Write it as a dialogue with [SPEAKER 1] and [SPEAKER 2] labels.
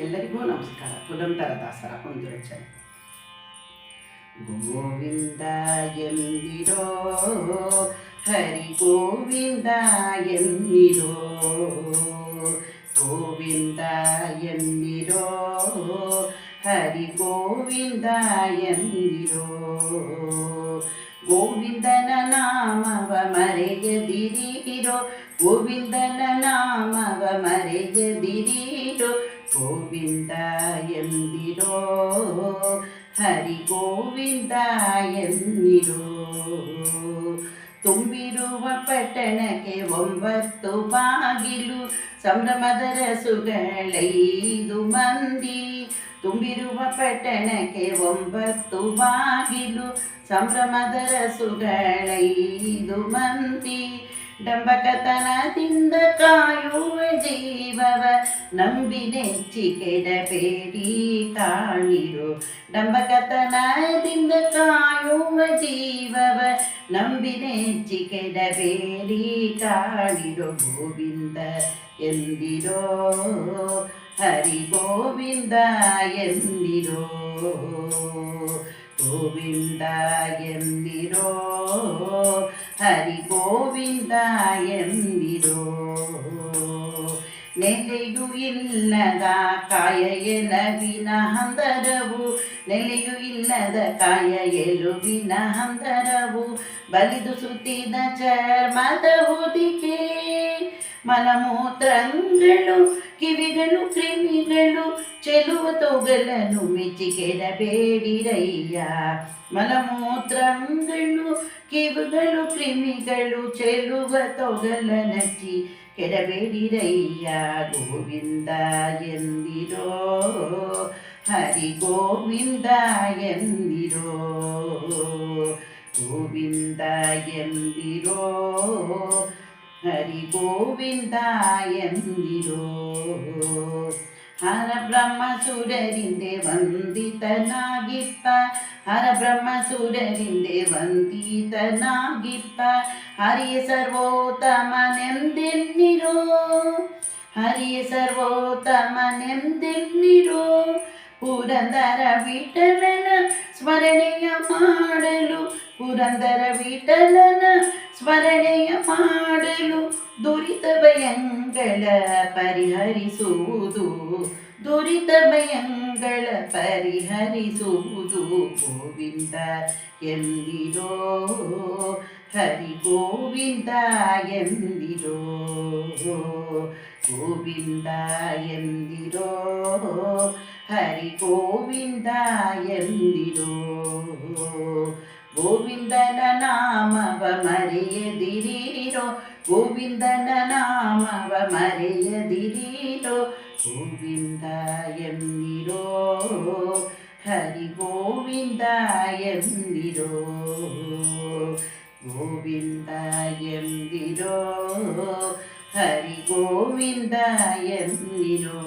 [SPEAKER 1] ಎಲ್ಲರಿಗೂ ನಮಸ್ಕಾರ. ಪುರಂದರದಾಸರ ಒಂದು ರಚನೆ. ಗೋವಿಂದ ಎಂದಿರೋ ಹರಿ ಗೋವಿಂದ ಎಂದಿರೋ, ಗೋವಿಂದ ಎಂದಿರೋ ಹರಿ ಗೋವಿಂದ ಎಂದಿರೋ. ಗೋವಿಂದನ ನಾಮವ ಮರೆಯದಿರಿರೋ, ಗೋವಿಂದನ ನಾಮವ ಮರೆಯದಿರಿರೋ. ಗೋವಿಂದ ಎಂದಿರೋ ಹರಿ ಗೋವಿಂದ ಎಂದಿರೋ. ತುಂಬಿರುವ ಪಟ್ಟಣಕ್ಕೆ 9 ಬಾಗಿಲು, ಸಂಭ್ರಮದ ರಸುಗಳೈದು ಮಂದಿ. ತುಂಬಿರುವ ಪಟ್ಟಣಕ್ಕೆ 9 ಬಾಗಿಲು, ಸಂಭ್ರಮದ ರಸುಗಳೈದು ಮಂದಿ. ಡಂಬಕತನದಿಂದ ಕಾಯುವ ಜೀವವ ನಂಬಿ ನೆಚ್ಚಿ ಕೆಡಬೇಡಿ ಕಾಣಿರು. ಡಂಬಕತನದಿಂದ ಕಾಯುವ ಜೀವವ ನಂಬಿ ನೆಚ್ಚಿ ಕೆಡಬೇಡಿ ಕಾಣಿರು. ಗೋವಿಂದ ಎಂದಿರೋ ಹರಿ ಗೋವಿಂದ ಎಂದಿರೋ, ಗೋವಿಂದ ಎಂದಿರೋ ಹರಿ ಗೋವಿಂದ ಎಂದಿರೋ. ನೆಲೆಯು ಇಲ್ಲದ ಕಾಯ ಎಲುಬಿನ ಹಂದರವು, ನೆಲೆಯು ಇಲ್ಲದ ಕಾಯ ಎಲುಬಿನ ಹಂದರವು. ಬಲಿದು ಸುತ್ತಿದ ಚರ್ಮದ ಹೊದಿಕೆ, ಮಲಮೂತ್ರಗಳು ಕಿವಿಗಳು ಕ್ರಿಮಿಗಳು ಚೆಲುವ ತೊಗಲನ್ನು ಮೆಚ್ಚಿ ಕೆಡಬೇಡಿರಯ್ಯ. ಮಲಮೂತ್ರಗಳು ಕಿವಿಗಳು ಕ್ರಿಮಿಗಳು ಚೆಲುವ ತೊಗಲ ನಚ್ಚಿ ಕೆಡಬೇಡಿರಯ್ಯ. ಗೋವಿಂದ ಎಂದಿರೋ ಹರಿ ಗೋವಿಂದ ಎಂದಿರೋ, ಗೋವಿಂದ ಎಂದಿರೋ ಹರಿ ಗೋವಿಂದ ಎಂದಿರೋ. ಹರ ಬ್ರಹ್ಮ ಸುರರಿಂದೆ ವಂದಿತನಾಗಿಪ್ಪ, ಹರ ಬ್ರಹ್ಮ ಸುರರಿಂದೆ ವಂದಿತನಾಗಿಪ್ಪ. ಹರಿಯ ಸರ್ವೋತ್ತಮನೆಂದೆನ್ನಿರೋ, ಹರಿಯ ಸರ್ವೋತ್ತಮನೆಂದೆನ್ನಿರೋ. ಪುರಂದರ ವಿಠಲನ ಸ್ಮರಣೆಯ ಮಾಡಲು, ಪುರಂದರ ವಿಠಲನ ಸ್ಮರಣೆಯ ಮಾಡಲು. ದುರಿತ ಭಯಂಗಳ ಪರಿಹರಿಸುವುದು, ದುರಿತ ಭಯಂಗಳ ಪರಿಹರಿಸುವುದು. ಗೋವಿಂದ ಎಂದಿರೋ ಹರಿ ಗೋವಿಂದ ಎಂದಿರೋ, ಗೋವಿಂದ ಎಂದಿರೋ ಹರಿ ಗೋವಿಂದ ಎಂದಿರೋ. ಗೋವಿಂದನ ನಾಮವ ಮರೆಯದಿರಿರೋ, ಗೋವಿಂದನ ನಾಮವ ಮರೆಯದಿರಿರೋ. ಗೋವಿಂದ ಎಂದಿರೋ ಹರಿ ಗೋವಿಂದ ಎಂದಿರೋ, ಗೋವಿಂದ ಎಂದಿರೋ ಹರಿ ಗೋವಿಂದ ಎಂದಿರೋ.